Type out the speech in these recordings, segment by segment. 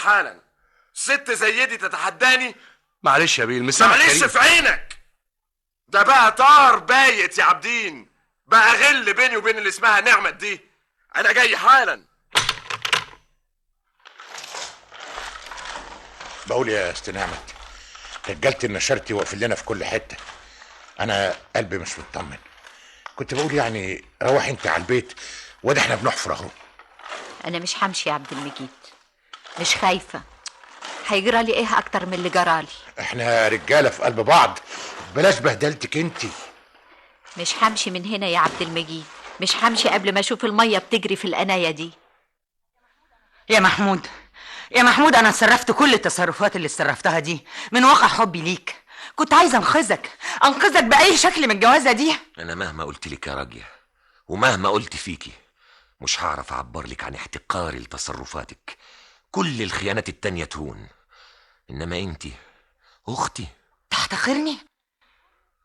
حالا. ست زي دي تتحداني؟ معلش يا بيه، المسامح معلش كريم. في عينك. ده بقى طار بايت يا عابدين، بقى غل بيني وبين اللي اسمها نعمت دي. انا جاي حالا. بقول يا است نعمت، رجالة النشرتي واقفين لنا في كل حته، انا قلبي مش مطمن. كنت بقول يعني روح انت على البيت، وده احنا بنحفر اهو. انا مش همشي يا عبد المجيد، مش خايفه. هيجرى لي ايه اكتر من اللي جرالي؟ احنا رجاله في قلب بعض، بلاش بهدلتك انت. مش همشي من هنا يا عبد المجيد، مش همشي قبل ما اشوف الميه بتجري في القنايه دي. يا محمود، يا محمود، انا صرفت كل التصرفات اللي صرفتها دي من واقع حبي ليك. كنت عايزه انقذك باي شكل من الجوازه دي. انا مهما قلت لك يا راجية ومهما قلت فيكي مش هعرف اعبر لك عن احتقاري لتصرفاتك. كل الخيانات التانية تهون، انما انتي اختي.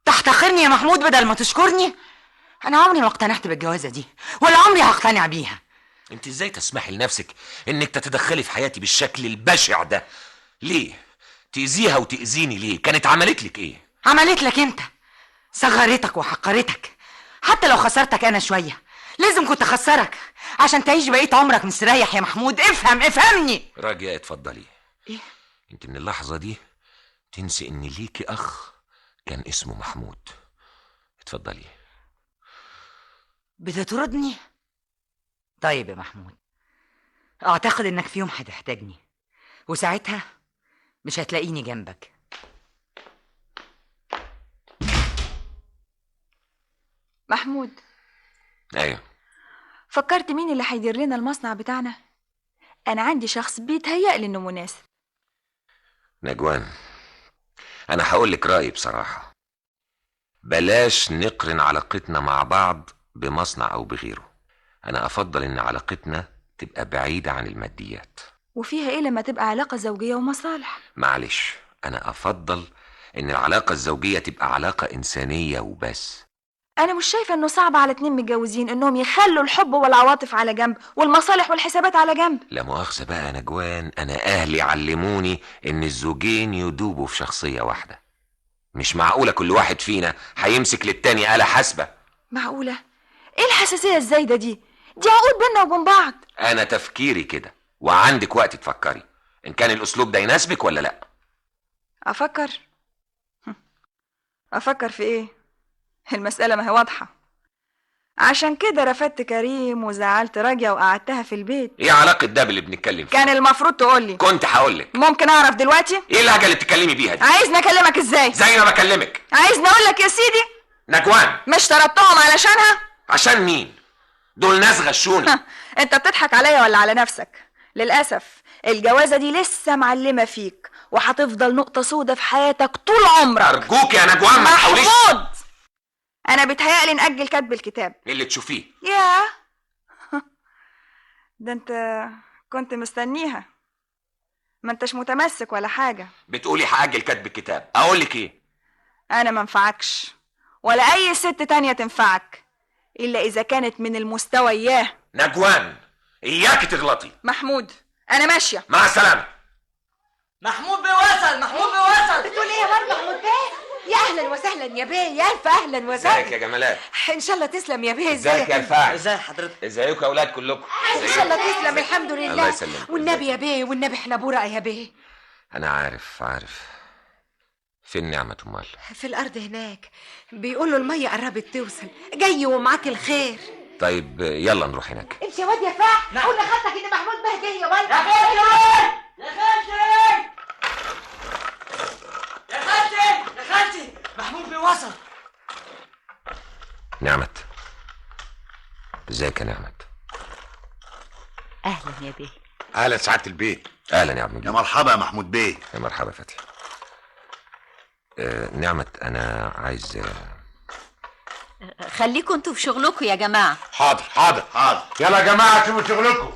تحتقرني يا محمود بدل ما تشكرني. انا عمري ما اقتنعت بالجوازه دي، ولا عمري هقتنع بيها. انت ازاي تسمحي لنفسك انك تتدخلي في حياتي بالشكل البشع ده؟ ليه تأذيها وتأذيني؟ ليه؟ كانت عملت لك ايه؟ عملت لك انت، صغرتك وحقرتك. حتى لو خسرتك انا شويه لازم كنت اخسرك عشان تعيش بقية عمرك مستريح. يا محمود افهمني. راجية اتفضلي. ايه؟ انت من اللحظة دي تنسي ان ليكي اخ كان اسمه محمود. اتفضلي. بتطردني؟ طيب يا محمود، اعتقد انك في يوم هتحتاجني، وساعتها مش هتلاقيني جنبك. محمود، ايوه. فكرت مين اللي هيدير لنا المصنع بتاعنا؟ انا عندي شخص بيتهيألي انه مناسب. نجوان، انا هقول لك رأيي بصراحة. بلاش نقرن علاقتنا مع بعض بمصنع او بغيره. انا افضل ان علاقتنا تبقى بعيدة عن الماديات. وفيها ايه لما تبقى علاقة زوجية ومصالح؟ معلش، انا افضل ان العلاقة الزوجية تبقى علاقة انسانية وبس. انا مش شايفة انه صعب على اتنين متجوزين انهم يخلوا الحب والعواطف على جنب والمصالح والحسابات على جنب. لا مؤاخذة بقى يا نجوان، انا اهلي علموني ان الزوجين يدوبوا في شخصية واحدة. مش معقولة كل واحد فينا هيمسك للتاني آلة حاسبة. معقولة؟ ايه الحساسية الزايدة دي عقود بينا وبين بعض. انا تفكيري كده، وعندك وقت تفكري ان كان الاسلوب ده يناسبك ولا لا. افكر في ايه؟ المسألة ما هي واضحة. عشان كده رفدت كريم وزعلت راجية وقعدتها في البيت. ايه علاقة ده باللي بنتكلم فيه؟ كان المفروض تقولي. كنت هقولك. ممكن اعرف دلوقتي؟ ايه اللهجة اللي بتتكلمي بيها دي؟ عايزني اكلمك ازاي؟ زي ما بكلمك. عايزني اقولك يا سيدي؟ نجوان، مش طردتهم علشانها؟ عشان مين؟ دول ناس غشوني. انت بتضحك عليا ولا على نفسك؟ للأسف الجوازة دي لسه معلمة فيك، وهتفضل نقطة سودة في حياتك طول عمرك. ارجوك يا نجوان ما تحاوليش. محمود، انا بيتهيألي نأجل كتب الكتاب. اللي تشوفيه. ياه ده انت كنت مستنيها، ما انتش متمسك ولا حاجة. بتقولي هأجل كتب الكتاب، اقولك ايه؟ انا ما انفعكش ولا اي ست تانية تنفعك الا اذا كانت من المستوى اياه. نجوان، اياكي تغلطي. محمود، انا ماشية. مع السلامة. محمود بيوصل، محمود بيوصل. بتقول ايه يا مرد محمود بيه؟ يا اهلا وسهلا يا بيه، يا الف اهلا وسهلا. ازيك يا جمالات؟ ان شاء الله تسلم يا بيه. ازيك يا الفاعل؟ ازاي حضرتك؟ ازيكم يا اولاد كلكم؟ ان شاء الله تسلم، الحمد لله. الله يسلمك. والنبي يا بيه، والنبي احنا برقة يا بيه. انا عارف. فين نعمة امال؟ في الارض هناك، بيقولوا المية قربت توصل، جاي ومعاك الخير. طيب يلا نروح هناك. انت يا واد يا فاح، قول لخالتك ان محمود بيه جه يا ولد. يا خالتي، يا خالتي، يا خالتي، محمود بيوصل. نعمة، ازيك يا نعمة؟ اهلا يا بيه. اهلا سعادة البيت. اهلا يا عبد. يا مرحبا يا محمود بيه. يا مرحبا فتحي. نعمة، انا عايز خليكم انتوا في شغلكم يا جماعه. حاضر حاضر حاضر. يلا يا جماعة شوفوا شغلكم.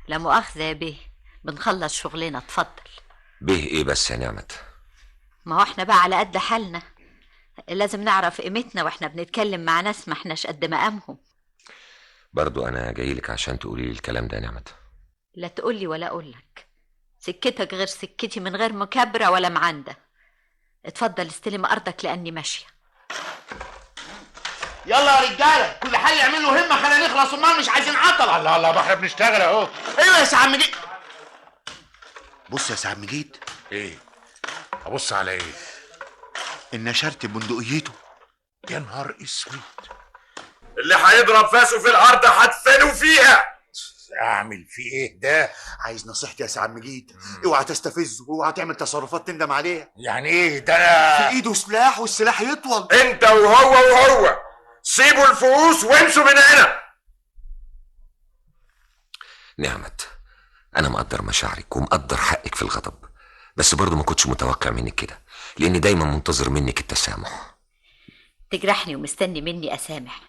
لا مؤاخذه يا بيه، بنخلص شغلنا. اتفضل. به ايه بس يا نعمة؟ ما هو احنا بقى على قد حالنا، لازم نعرف قيمتنا واحنا بنتكلم مع ناس ما احناش قد مقامهم. برضو انا جايلك عشان تقولي لي الكلام ده يا نعمت. لا تقولي ولا اقولك، سكتك غير سكتي من غير مكابرة ولا معندة. اتفضل استلم ارضك لاني ماشية. يلا يا رجاله، كل حي يعمل له همه، خلينا نخلص، امال مش عايزين عطل. الله الله، ما احنا بنشتغل اهو. ايوه يا سي عم مجيد. بص يا سي عم مجيد. ايه؟ ابص على ايه؟ النشرت بندقيته. يا نهار اسود، اللي هيضرب فاسه في الارض هدفنه فيها. اعمل فيه ايه ده؟ عايز نصيحتي يا سي عم مجيد، اوعى تستفزه واوعى تعمل تصرفات تندم عليها. يعني ايه ده؟ انا في ايده سلاح والسلاح يطول. انت وهو سيبوا الفؤوس وامشوا من هنا. نعمت، انا مقدر مشاعرك ومقدر حقك في الغضب، بس برضو ما كنتش متوقع منك كده، لاني دايما منتظر منك التسامح. تجرحني ومستني مني اسامح؟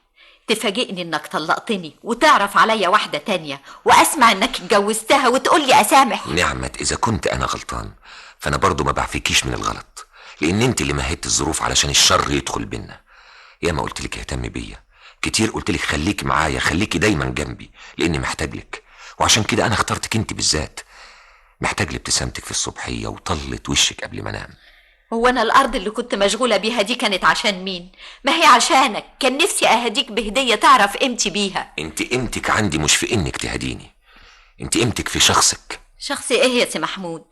تفاجئني انك طلقتني وتعرف عليا واحدة تانية واسمع انك اتجوزتها وتقولي اسامح؟ نعمت، اذا كنت انا غلطان فانا برضو ما بعفيكيش من الغلط، لان انت اللي مهدت الظروف علشان الشر يدخل بينا. ياما قلت لك اهتمي بيا كتير، قلت لك خليكي معايا، خليكي دايما جنبي، لاني محتاج لك، وعشان كده انا اخترتك انت بالذات. محتاج لابتسامتك في الصبحيه وطلة وشك قبل ما انام. هو انا الارض اللي كنت مشغولة بيها دي كانت عشان مين؟ ما هي عشانك. كان نفسي اهديك بهدية تعرف قيمتي بيها. انت قيمتك عندي مش في انك تهديني، انت قيمتك في شخصك. شخصي ايه يا سي محمود؟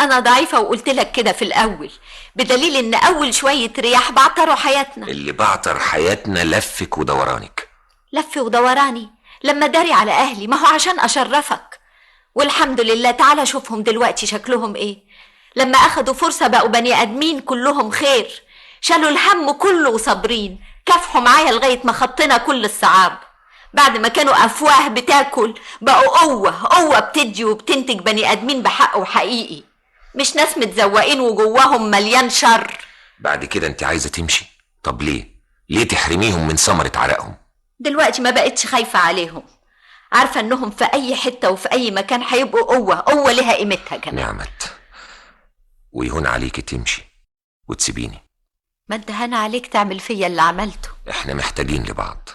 انا ضعيفة وقلت لك كده في الاول، بدليل ان اول شوية رياح بعطروا حياتنا. اللي بعطر حياتنا لفك ودورانك. لف ودوراني لما داري على اهلي، ما هو عشان اشرفك. والحمد لله، تعالى شوفهم دلوقتي شكلهم ايه. لما اخدوا فرصة بقوا بني ادمين كلهم خير، شالوا الهم كله وصابرين، كافحوا معايا لغاية ما خطينا كل الصعاب. بعد ما كانوا افواه بتاكل بقوا قوة بتدي وبتنتج بني ادمين بحق وحقيقي، مش ناس متزوقين وجواهم مليان شر. بعد كده انت عايزة تمشي؟ طب ليه تحرميهم من ثمرة عرقهم؟ دلوقتي ما بقتش خايفة عليهم، عارفة انهم في اي حتة وفي اي مكان هيبقوا قوة لها قيمتها كمان. نعمت، ويهون عليك تمشي وتسيبيني. ما انت هنا عليك تعمل فيا اللي عملته. احنا محتاجين لبعض.